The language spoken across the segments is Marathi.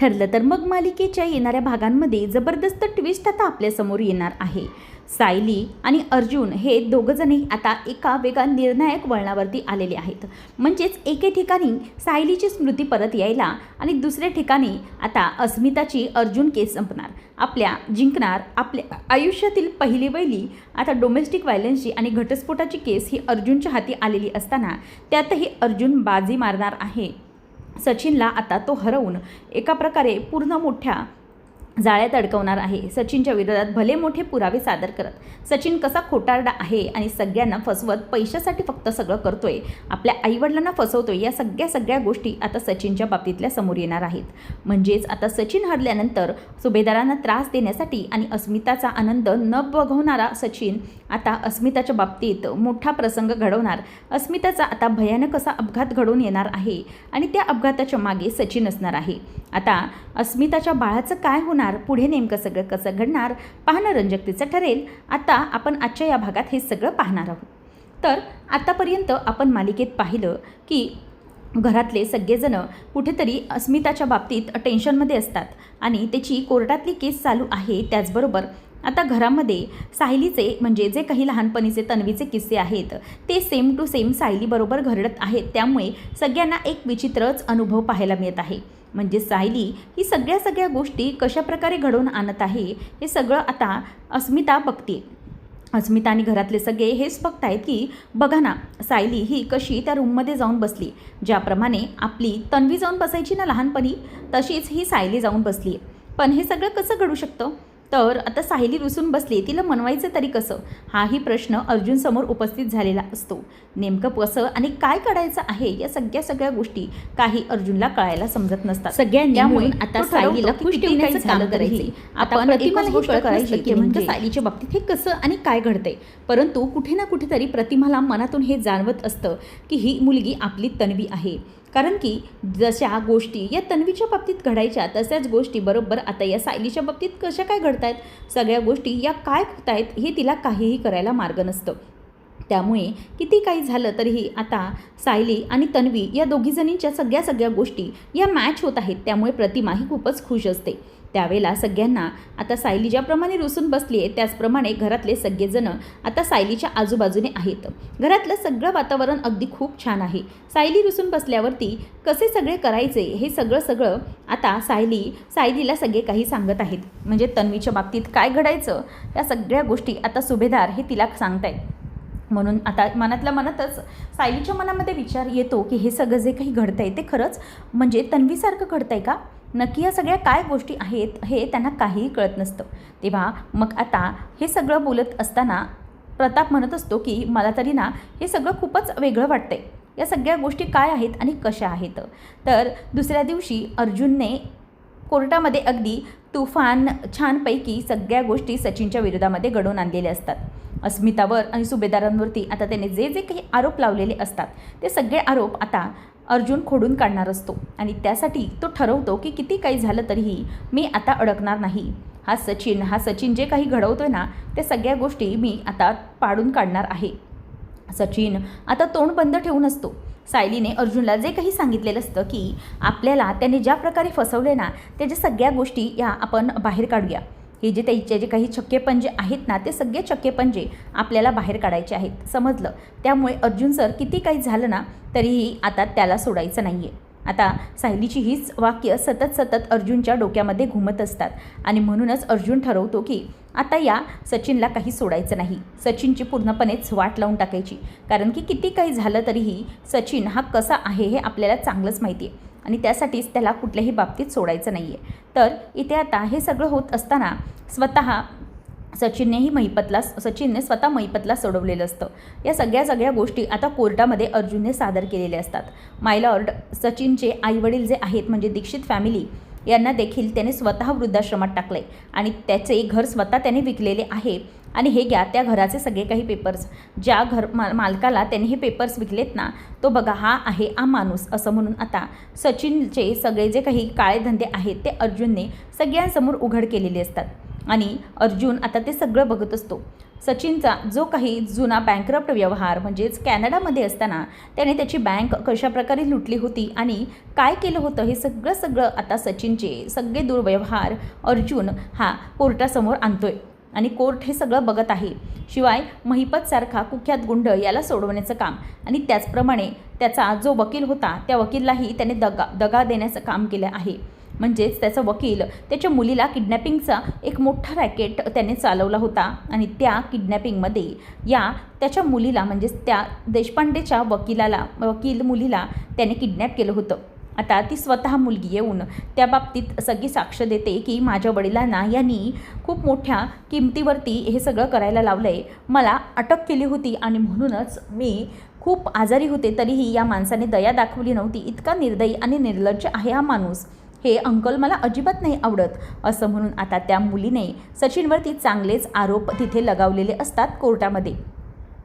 ठरलं तर मग मालिकेच्या येणाऱ्या भागांमध्ये जबरदस्त ट्विस्ट आता आपल्यासमोर येणार आहे. सायली आणि अर्जुन हे दोघंजणही आता एका वेगळ्या निर्णायक वळणावरती आलेले आहेत. म्हणजेच एके ठिकाणी सायलीची स्मृती परत यायला आणि दुसऱ्या ठिकाणी आता अस्मिताची अर्जुन केस संपणार, जिंकणार आपल्या आयुष्यातील पहिली वहिली आता डोमेस्टिक व्हायलन्सची आणि घटस्फोटाची केस ही अर्जुनच्या हाती आलेली असताना त्यातही अर्जुन बाजी मारणार आहे. सचिनला आता तो हरवून एका प्रकारे पूर्ण मोठ्या जाळ्यात अडकवणार आहे. सचिनच्या विरोधात भले मोठे पुरावे सादर करत सचिन कसा खोटारडा आहे आणि सगळ्यांना फसवत पैशासाठी फक्त सगळं करतोय, आपल्या आईवडिलांना फसवतोय, या सगळ्या गोष्टी आता सचिनच्या बाबतीतल्या समोर येणार आहेत. म्हणजेच आता सचिन हरल्यानंतर सुभेदारांना त्रास देण्यासाठी आणि अस्मिताचा आनंद न बघवणारा सचिन आता अस्मिताच्या बाबतीत मोठा प्रसंग घडवणार. अस्मिताचा आता भयानक असा अपघात घडून येणार आहे आणि त्या अपघाताच्या मागे सचिन असणार आहे. आता अस्मिताच्या बाळाचं काय होणार, पुढे नेमकं सगळं कसं घडणार पाहणं रंजकतेचं ठरेल. आता आपण आजच्या या भागात हे सगळं पाहणार आहोत. तर आतापर्यंत आपण मालिकेत पाहिलं की घरातले सगळेजण कुठेतरी अस्मिताच्या बाबतीत टेन्शनमध्ये असतात आणि त्याची कोर्टातली केस चालू आहे. त्याचबरोबर आता घरामध्ये सायलीचे म्हणजे जे काही लहानपणीचे तन्वीचे किस्से आहेत ते सेम टू सेम सायलीबरोबर घडत आहेत. त्यामुळे सगळ्यांना एक विचित्रच अनुभव पाहायला मिळत आहे. म्हणजे सायली ही सगळ्या गोष्टी कशाप्रकारे घडवून आणत आहे हे सगळं आता अस्मिता बघते. अस्मिता आणि घरातले सगळे हेच बघतायत की बघा ना, सायली ही कशी त्या रूममध्ये जाऊन बसली, ज्याप्रमाणे आपली तन्वी जाऊन बसायची ना लहानपणी, तशीच ही सायली जाऊन बसली. पण हे सगळं कसं घडू शकतं? तर आता सायली रुसून बसली, तिला मनवायचं तरी कसं, हाही प्रश्न अर्जुनसमोर उपस्थित झालेला असतो. नेमकं कसं आणि काय करायचं आहे या सगळ्या गोष्टी काही अर्जुनला कळायला समजत नसतात. सगळ्यांनी आता सायलीला खुश ठेवण्याचं काम करायचे. आपण प्रतिमाला गोष्ट करायची की म्हणजे सायलीच्या बाबतीत हे कसं आणि काय घडतंय. परंतु कुठे ना कुठेतरी प्रतिमाला मनातून हे जाणवत असतं की ही मुलगी आपली तन्वी आहे. कारण की जशा गोष्टी या तन्वीच्या बाबतीत घडायच्या तशाच गोष्टी बरोबर आता या सायलीच्या बाबतीत कशा काय घडत आहेत, सगळ्या गोष्टी या काय होत आहेत हे तिला काहीही करायला मार्ग नसतं. त्यामुळे किती काही झालं तरीही आता सायली आणि तन्वी या दोघीजणींच्या सगळ्या गोष्टी या मॅच होत आहेत. त्यामुळे प्रतिमा ही खूपच खुश असते. त्यावेळेला सगळ्यांना आता सायली ज्याप्रमाणे रुसून बसली आहे त्याचप्रमाणे घरातले सगळेजण आता सायलीच्या आजूबाजूने आहेत. घरातलं सगळं वातावरण अगदी खूप छान आहे. सायली रुसून बसल्यावरती कसे सगळे करायचे हे सगळं आता सायलीला सगळे काही सांगत आहेत. म्हणजे तन्वीच्या बाबतीत काय घडायचं या सगळ्या गोष्टी आता सुभेदार हे तिला सांगतायत. म्हणून आता मनातल्या मनातच सायलीच्या मनामध्ये विचार येतो की हे सगळं जे काही घडतं आहे ते खरंच म्हणजे तन्वीसारखं घडतं आहे का? नक्की या सगळ्या काय गोष्टी आहेत हे त्यांना काहीही कळत नसतं. तेव्हा मग आता हे सगळं बोलत असताना प्रताप म्हणत असतो की मला तरी ना हे सगळं खूपच वेगळं वाटतंय. या सगळ्या गोष्टी काय आहेत आणि कशा आहेत. तर दुसऱ्या दिवशी अर्जुनने कोर्टामध्ये अगदी तुफान छानपैकी सगळ्या गोष्टी सचिनच्या विरोधामध्ये घडवून आणलेल्या असतात. अस्मितावर आणि सुभेदारांवरती आता त्याने जे काही आरोप लावलेले असतात ते सगळे आरोप आता अर्जुन खोडून काढणार असतो आणि त्यासाठी तो ठरवतो की किती काही झालं तरीही मी आता अडकणार नाही. हा सचिन जे काही घडवतोय ना त्या सगळ्या गोष्टी मी आता पाडून काढणार आहे. सचिन आता तोंड बंद ठेवून असतो. सायलीने अर्जुनला जे काही सांगितलेलं असतं की आपल्याला त्याने ज्या प्रकारे फसवले ना त्याच्या सगळ्या गोष्टी या आपण बाहेर काढूया. हे जे त्याचे जे काही चक्केपंजे आहेत ना ते सगळे चक्केपंजे आपल्याला बाहेर काढायचे आहेत, समजलं. त्यामुळे अर्जुन सर किती काही झालं ना तरीही आता त्याला सोडायचं नाही आहे. आता सायलीची हीच वाक्य सतत अर्जुनच्या डोक्यामध्ये घुमत असतात आणि म्हणूनच अर्जुन ठरवतो की आता या सचिनला काही सोडायचं नाही. सचिनची पूर्णपणेच वाट लावून टाकायची. कारण की किती काही झालं तरीही सचिन हा कसा आहे हे आपल्याला चांगलंच माहिती आहे आणि त्यासाठीच त्याला कुठल्याही बाबतीत सोडायचं नाही आहे. तर इथे आता हे सगळं होत असताना सचिनने स्वतः महिपतला सोडवलेलं असतं. या सगळ्या गोष्टी आता कोर्टामध्ये अर्जुनने सादर केलेल्या असतात. माय लॉर्ड, सचिनचे आईवडील जे आहेत म्हणजे दीक्षित फॅमिली यांना देखील त्याने स्वतः वृद्धाश्रमात टाकले आणि त्याचे घर स्वतः त्याने विकलेले आहे. आणि हे घ्या त्या घराचे सगळे काही पेपर्स, ज्या मालकाला त्यांनी हे पेपर्स विकलेत ना तो बघा हा आहे हा माणूस, असं म्हणून आता सचिनचे सगळे जे काही काळे धंदे आहेत ते अर्जुनने सगळ्यांसमोर उघड केलेले असतात. आणि अर्जुन आता ते सगळं बघत असतो. सचिनचा जो काही जुना बँकरप्ट व्यवहार म्हणजेच कॅनडामध्ये असताना त्याने त्याची बँक कशाप्रकारे लुटली होती आणि काय केलं होतं हे सगळं आता सचिनचे सगळे दुर्व्यवहार अर्जुन हा कोर्टासमोर आणतोय आणि कोर्ट हे सगळं बघत आहे. शिवाय महिपतसारखा कुख्यात गुंड याला सोडवण्याचं काम आणि त्याचप्रमाणे त्याचा जो वकील होता त्या वकीललाही त्याने दगा देण्याचं काम केलं आहे. म्हणजेच त्याचा वकील त्याच्या मुलीला किडनॅपिंगचा एक मोठा रॅकेट त्याने चालवला होता आणि त्या किडनॅपिंगमध्ये त्याच्या मुलीला म्हणजेच त्या देशपांडेच्या वकील मुलीला त्याने किडनॅप केलं होतं. आता ती स्वतः मुलगी येऊन त्या बाबतीत सगळी साक्ष देते की माझ्या वडिलांना यांनी खूप मोठ्या किमतीवरती हे सगळं करायला लावलं आहे, मला अटक केली होती आणि म्हणूनच मी खूप आजारी होते तरीही या माणसाने दया दाखवली नव्हती, इतका निर्दयी आणि निर्लज्ज आहे हा माणूस, हे अंकल मला अजिबात नाही आवडत असं म्हणून आता त्या मुलीने सचिनवरती चांगलेच आरोप तिथे लगावलेले असतात कोर्टामध्ये.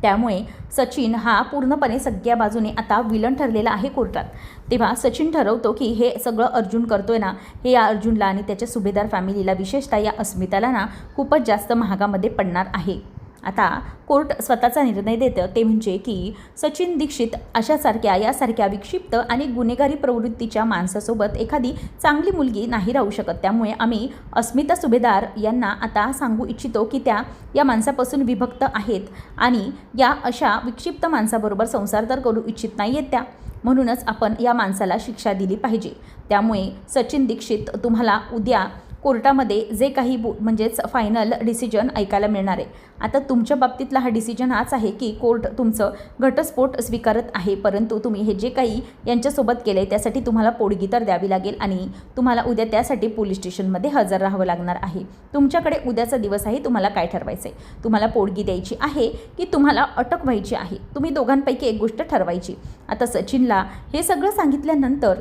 त्यामुळे सचिन हा पूर्णपणे सगळ्या बाजूने आता विलन ठरलेला आहे कोर्टात. तेव्हा सचिन ठरवतो की हे सगळं अर्जुन करतोय ना, हे या अर्जुनला आणि त्याच्या सुभेदार फॅमिलीला विशेषतः या अस्मिताला ना खूपच जास्त महागामध्ये पडणार आहे. आता कोर्ट स्वतःचा निर्णय देतं ते म्हणजे की सचिन दीक्षित यासारख्या विक्षिप्त आणि गुन्हेगारी प्रवृत्तीच्या माणसासोबत एखादी चांगली मुलगी नाही राहू शकत. त्यामुळे आम्ही अस्मिता सुभेदार यांना आता सांगू इच्छितो की त्या या माणसापासून विभक्त आहेत आणि या अशा विक्षिप्त माणसाबरोबर संसार तर करू इच्छित नाही आहेत त्या, म्हणूनच आपण या माणसाला शिक्षा दिली पाहिजे. त्यामुळे सचिन दीक्षित तुम्हाला उद्या कोर्टामध्ये जे काही म्हणजेच फायनल डिसिजन ऐकायला मिळणार आहे. आता तुमच्या बाबतीतला हा डिसिजन हाच आहे की कोर्ट तुमचं घटस्फोट स्वीकारत आहे, परंतु तुम्ही हे जे काही यांच्यासोबत केलं आहे त्यासाठी तुम्हाला पोटगी तर द्यावी लागेल आणि तुम्हाला उद्या त्यासाठी पोलीस स्टेशनमध्ये हजर राहावं लागणार आहे. तुमच्याकडे उद्याचा दिवस आहे, तुम्हाला काय ठरवायचं आहे, तुम्हाला पोटगी द्यायची आहे की तुम्हाला अटक व्हायची आहे, तुम्ही दोघांपैकी एक गोष्ट ठरवायची. आता सचिनला हे सगळं सांगितल्यानंतर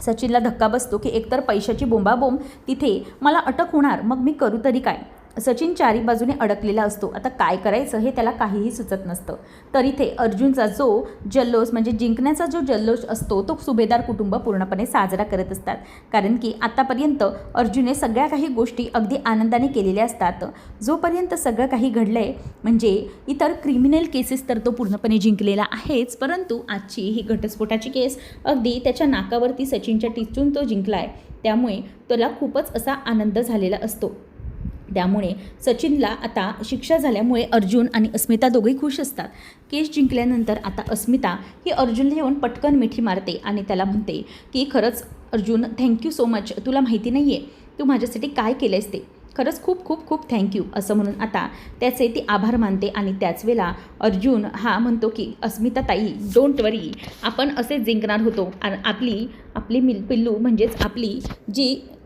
सचिनला धक्का बसतो की एकतर पैशाची बोंबाबोंब तिथे मला अटक होणार, मग मी करू तरी काय. सचिन चारी बाजूने अडकलेला असतो. आता काय करायचं हे त्याला काहीही सुचत नसतं. तर इथे अर्जुनचा जो जल्लोष म्हणजे जिंकण्याचा जो जल्लोष असतो तो सुभेदार कुटुंब पूर्णपणे साजरा करत असतात. कारण की आतापर्यंत अर्जुनने सगळ्या काही गोष्टी अगदी आनंदाने केलेल्या असतात. जोपर्यंत सगळं काही घडलं आहे म्हणजे इतर क्रिमिनल केसेस तर तो पूर्णपणे जिंकलेला आहेच, परंतु आजची ही घटस्फोटाची केस अगदी त्याच्या नाकावरती सचिनच्या टिचून तो जिंकला आहे. त्यामुळे त्याला खूपच असा आनंद झालेला असतो. त्यामुळे सचिनला आता शिक्षा झाल्यामुळे अर्जुन आणि अस्मिता दोघेही खुश असतात. केस जिंकल्यानंतर आता अस्मिता ही अर्जुनला येऊन पटकन मिठी मारते आणि त्याला म्हणते की खरंच अर्जुन थँक्यू सो मच, तुला माहिती नाही आहे तू माझ्यासाठी काय केलं आहेस ते, खरंच खूप खूप खूप थँक्यू असं म्हणून आता त्याचे ती आभार मानते. आणि त्याच वेळेला अर्जुन हा म्हणतो की अस्मिता ताई डोंट वरी, आपण असे जिंकणार होतो. आपली पिल्लू म्हणजेच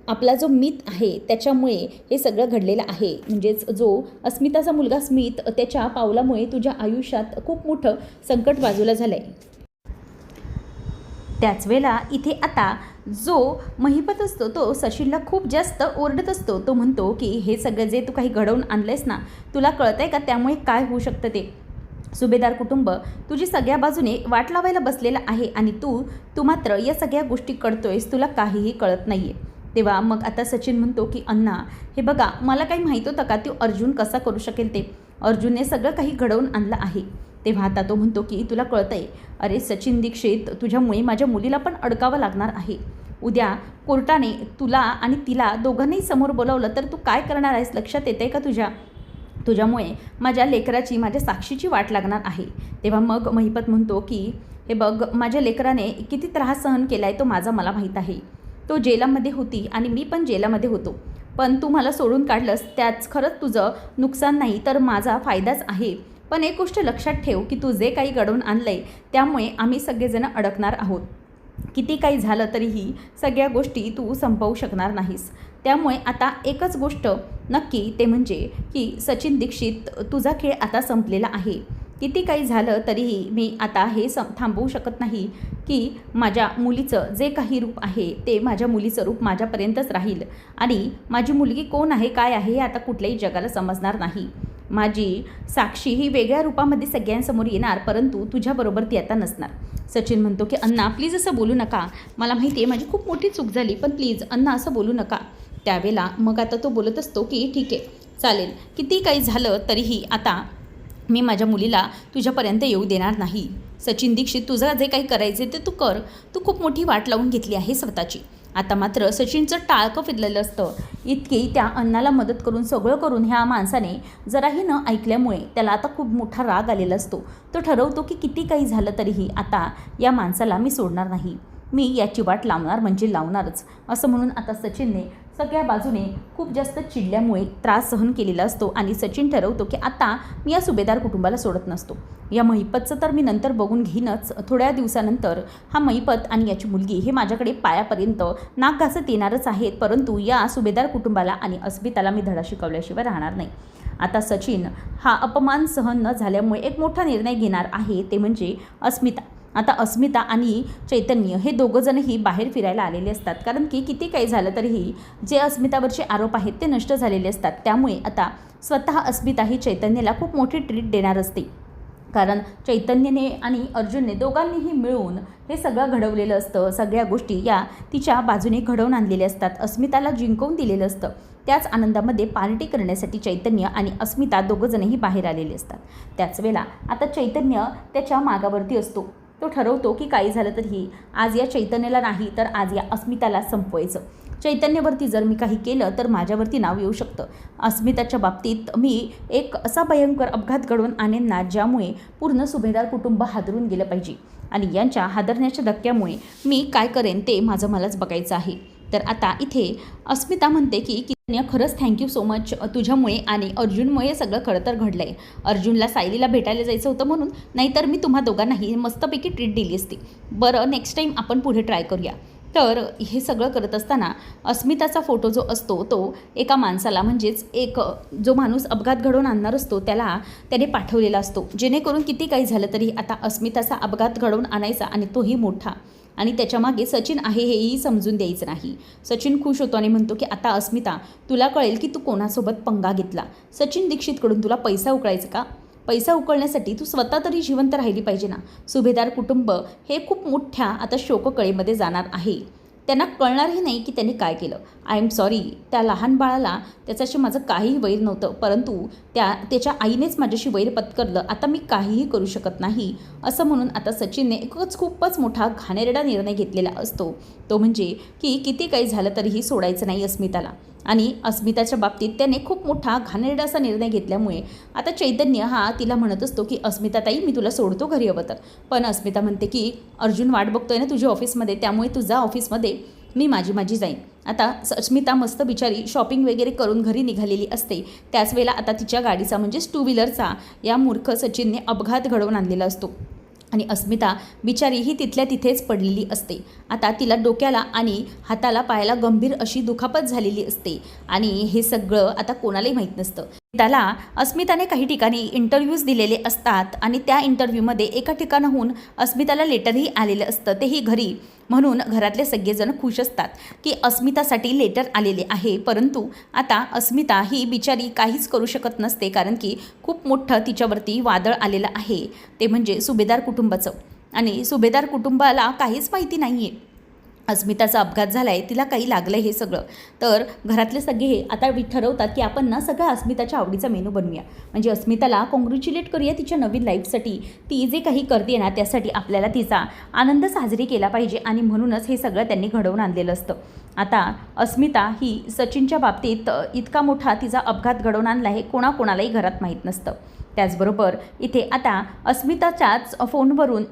आपला जो मित आहे त्याच्यामुळे हे सगळं घडलेलं आहे. म्हणजेच जो अस्मिताचा मुलगा स्मित त्याच्या पावलामुळे तुझ्या आयुष्यात खूप मोठं संकट बाजूला झालं आहे. त्याच वेळेला इथे आता जो महिपत असतो तो सचिनला खूप जास्त ओरडत असतो. तो म्हणतो की हे सगळं जे तू काही घडवून आणलंयस ना, तुला कळतं आहे का त्यामुळे काय होऊ शकतं ते. सुभेदार कुटुंब तुझी सगळ्या बाजूने वाट लावायला बसलेलं आहे आणि तू मात्र या सगळ्या गोष्टी करतोयस, तुला काहीही कळत नाही आहे. तेव्हा मग आता सचिन म्हणतो की अण्णा हे बघा, मला काही माहीत होतं का तो अर्जुन कसा करू शकेल ते, अर्जुनने सगळं काही घडवून आणलं आहे. तेव्हा आता तो म्हणतो की तुला कळतं आहे, अरे सचिन दीक्षित तुझ्यामुळे माझ्या मुलीला पण अडकावं लागणार आहे. उद्या कोर्टाने तुला आणि तिला दोघांनाही समोर बोलावलं तर तू काय करणार आहेस, लक्षात येतं आहे का तुझ्यामुळे माझ्या लेकराची माझ्या साक्षीची वाट लागणार आहे. तेव्हा मग महिपत म्हणतो की हे बघ, माझ्या लेकराने किती त्रास सहन केला आहे तो मला माहीत आहे. तो जेलामध्ये होती आणि मी पण जेलामध्ये होतो, पण तू मला सोडून काढलंस त्याच खरंच तुझं नुकसान नाही तर माझा फायदाच आहे. पण एक गोष्ट लक्षात ठेव की तू जे काही घडवून आणलं आहे त्यामुळे आम्ही सगळेजण अडकणार आहोत. किती काही झालं तरीही सगळ्या गोष्टी तू संपवू शकणार नाहीस. त्यामुळे आता एकच गोष्ट नक्की ते म्हणजे की सचिन दीक्षित तुझा खेळ आता संपलेला आहे. किती काही झालं तरीही मी आता हे थांबवू शकत नाही की माझ्या मुलीचं जे काही रूप आहे ते माझ्या मुलीचं रूप माझ्यापर्यंतच राहील आणि माझी मुलगी कोण आहे काय आहे हे आता कुठल्याही जगाला समजणार नाही. माझी साक्षी ही वेगळ्या रूपामध्ये सगळ्यांसमोर येणार, परंतु तुझ्याबरोबर ती आता नसणार. सचिन म्हणतो की अण्णा प्लीज असं बोलू नका, मला माहिती आहे माझी खूप मोठी चूक झाली, पण प्लीज अण्णा असं बोलू नका. त्यावेळेला मग आता तो बोलत असतो की ठीक आहे, चालेल, किती काही झालं तरीही आता मी माझ्या मुलीला तुझ्यापर्यंत येऊ देणार नाही. सचिन दीक्षित, तुझं जे काही करायचे ते तू कर. तू खूप मोठी वाट लावून घेतली आहे स्वतःची. आता मात्र सचिनचं टाळकं फिरलेलं असतं. इतकी त्या अण्णाला मदत करून सगळं करून ह्या माणसाने जराही न ऐकल्यामुळे त्याला आता खूप मोठा राग आलेला असतो. तो ठरवतो की किती काही झालं तरीही आता या माणसाला मी सोडणार नाही. मी याची वाट लावणार म्हणजे लावणारच, असं म्हणून आता सचिनने सगळ्या बाजूने खूप जास्त चिडल्यामुळे त्रास सहन केलेला असतो. आणि सचिन ठरवतो की आता मी या सुभेदार कुटुंबाला सोडत नसतो. या महिपतचं तर मी नंतर बघून घेईनच. थोड्या दिवसानंतर हा महिपत आणि याची मुलगी हे माझ्याकडे पायापर्यंत नाक घासत येणारच आहेत, परंतु या सुभेदार कुटुंबाला आणि अस्मिताला मी धडा शिकवल्याशिवाय राहणार नाही. आता सचिन हा अपमान सहन न झाल्यामुळे एक मोठा निर्णय घेणार आहे, ते म्हणजे अस्मिता. आता अस्मिता आणि चैतन्य हे दोघंजणही बाहेर फिरायला आलेले असतात, कारण की किती काही झालं तरीही जे अस्मितावरचे आरोप आहेत ते नष्ट झालेले असतात. त्यामुळे आता स्वतः अस्मिता ही चैतन्याला खूप मोठी ट्रीट देणार असते, कारण चैतन्यने आणि अर्जुनने दोघांनीही मिळून हे सगळं घडवलेलं असतं. सगळ्या गोष्टी या तिच्या बाजूने घडवून आणलेल्या असतात. अस्मिताला जिंकवून दिलेलं असतं. त्याच आनंदामध्ये पार्टी करण्यासाठी चैतन्य आणि अस्मिता दोघंजणही बाहेर आलेले असतात. त्याच वेळेला आता चैतन्य त्याच्या मागावरती असतो. तो ठरवतो की काही झालं तरीही आज या चैतन्याला नाही तर आज या अस्मिताला संपवायचं. चैतन्यावरती जर मी काही केलं तर माझ्यावरती नाव येऊ शकतं. अस्मिताच्या बाबतीत मी एक असा भयंकर अपघात घडवून आणेन ना, ज्यामुळे पूर्ण सुभेदार कुटुंब हादरून गेलं पाहिजे. आणि यांच्या हादरण्याच्या धक्क्यामुळे मी काय करेन ते माझं मलाच बघायचं आहे. तर आता इथे अस्मिता म्हणते की खरंच थँक्यू सो मच, तुझ्यामुळे आणि अर्जुनमुळे सगळं खरं तर घडलं आहे. अर्जुनला सायलीला भेटायला जायचं होतं म्हणून, नाहीतर मी तुम्हा दोघांनाही मस्तपैकी ट्रीट दिली असती. बरं, नेक्स्ट टाईम आपण पुढे ट्राय करूया. तर हे सगळं करत असताना अस्मिताचा फोटो जो असतो तो एका माणसाला, म्हणजेच एक जो माणूस अपघात घडवून आणणार असतो त्याने पाठवलेला असतो, जेणेकरून किती काही झालं तरी आता अस्मिताचा अपघात घडवून आणायचा आणि तोही मोठा. आणि त्याच्यामागे सचिन आहे हेही समजून द्यायचं नाही. सचिन खुश होतो आणि म्हणतो की आता अस्मिता, तुला कळेल की तू कोणासोबत पंगा घेतला. सचिन दीक्षितकडून तुला पैसा उकळायचा का? पैसा उकळण्यासाठी तू स्वतः तरी जिवंत राहिली पाहिजे ना. सुभेदार कुटुंब हे खूप मोठ्या आता शोककळेमध्ये जाणार आहे. त्यांना कळणारही नाही की त्यांनी काय केलं. आय एम सॉरी, त्या लहान बाळाला त्याच्याशी माझं काहीही वैर नव्हतं, परंतु त्याच्या आईनेच माझ्याशी वैर पत्करलं. आता मी काहीही करू शकत नाही, असं म्हणून आता सचिनने एकच खूपच मोठा घाणेरडा निर्णय घेतलेला असतो. तो म्हणजे की किती काही झालं तरीही सोडायचं नाही अस्मिताला. आणि अस्मिताच्या बाबतीत त्याने खूप मोठा घाणेरडा असा निर्णय घेतल्यामुळे आता चैतन्य हा तिला म्हणत असतो की अस्मिता ताई, मी तुला सोडतो घरी हवं तर. पण अस्मिता म्हणते की अर्जुन वाट बघतोय ना तुझी ऑफिसमध्ये, त्यामुळे तुझा ऑफिसमध्ये, मी माझी जाईन. आता अस्मिता मस्त बिचारी शॉपिंग वगैरे करून घरी निघालेली असते. त्याच वेळेला आता तिच्या गाडीचा म्हणजेच टू व्हीलरचा या मूर्ख सचिनने अपघात घडवून आणलेला असतो. आणि अस्मिता बिचारी ही तिथल्या तिथेच पडलेली असते. आता तिला डोक्याला आणि हाताला पायाला गंभीर अशी दुखापत झालेली असते. आणि हे सगळं आता कोणालाही माहीत नसतं. त्याला अस्मिताने काही ठिकाणी इंटरव्ह्यूज दिलेले असतात आणि त्या इंटरव्ह्यूमध्ये एका ठिकाणाहून अस्मिताला लेटरही आलेलं असतं, तेही घरी. म्हणून घरातले सगळेजण खुश असतात की अस्मितासाठी लेटर आलेले आहे. परंतु आता अस्मिता ही बिचारी काहीच करू शकत नसते, कारण की खूप मोठं तिच्यावरती वादळ आलेलं आहे, ते म्हणजे सुभेदार कुटुंबाचं. आणि सुभेदार कुटुंबाला काहीच माहिती नाही आहे अस्मिताचा अपघात झाला आहे, तिला काही लागलं आहे हे सगळं. तर घरातले सगळे आता ठरवतात की आपण ना सगळं अस्मिताच्या आवडीचा मेनू बनवूया, म्हणजे अस्मिताला कॉंग्रॅच्युलेट करूया तिच्या नवीन लाईफसाठी. ती जे काही करते ना त्यासाठी आपल्याला तिचा आनंद साजरी केला पाहिजे. आणि म्हणूनच हे सगळं त्यांनी घडवून आणलेलं असतं. आता अस्मिता ही सचिनच्या बाबतीत इतका मोठा तिचा अपघात घडवून आणला आहे, कोणाकोणालाही घरात माहीत नसतं. त्याचबरोबर इथे आता अस्मिताच्याच फोनवरून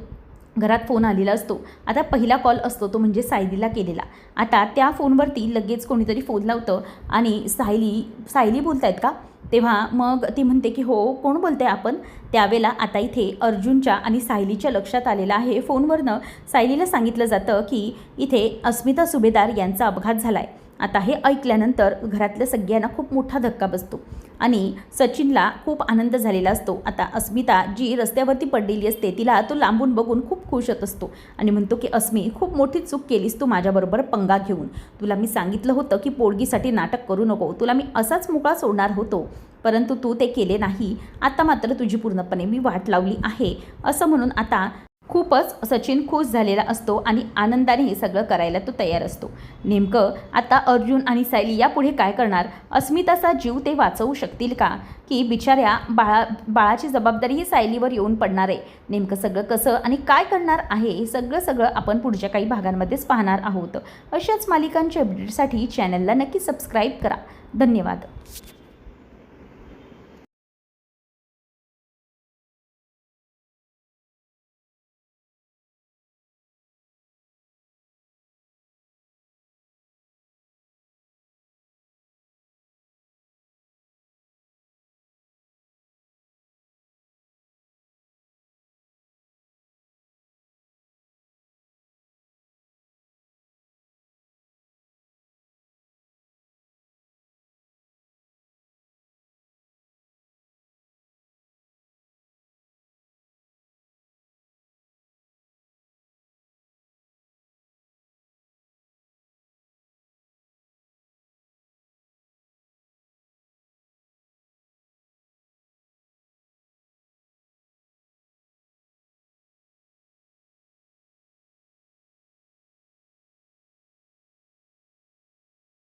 घरात फोन आलेला असतो. आता पहिला कॉल असतो तो म्हणजे सायलीला केलेला. आता त्या फोनवरती लगेच कोणीतरी फोन लावतं आणि सायली बोलत आहेत का? तेव्हा मग ती म्हणते की हो, कोण बोलते आपण? त्यावेळेला आता इथे अर्जुनच्या आणि सायलीच्या लक्षात आलेलं आहे. फोनवरनं सायलीला सांगितलं जातं की इथे अस्मिता सुभेदार यांचा अपघात झाला आहे. आता हे ऐकल्यानंतर घरातल्या सगळ्यांना खूप मोठा धक्का बसतो आणि सचिनला खूप आनंद झालेला असतो. आता अस्मिता जी रस्त्यावरती पडलेली असते तिला तो लांबून बघून खूप खुश होत असतो आणि म्हणतो की अस्मी, खूप मोठी चूक केलीस तू माझ्याबरोबर पंगा घेऊन. तुला मी सांगितलं होतं की पोळगीसाठी नाटक करू नको, तुला मी असाच मोकळा सोडणार होतो, परंतु तू ते केले नाही. आता मात्र तुझी पूर्णपणे मी वाट लावली आहे, असं म्हणून आता खूपच सचिन खुश झालेला असतो आणि आनंदाने हे सगळं करायला तो तयार असतो. नेमकं आता अर्जुन आणि सायली यापुढे काय करणार? अस्मिताचा जीव ते वाचवू शकतील का? की बिचाऱ्या बाळाची जबाबदारी ही सायलीवर येऊन पडणार आहे? नेमकं सगळं कसं आणि काय करणार आहे हे सगळं आपण पुढच्या काही भागांमध्येच पाहणार आहोत. अशाच मालिकांच्या अपडेटसाठी चॅनलला नक्की सबस्क्राईब करा. धन्यवाद.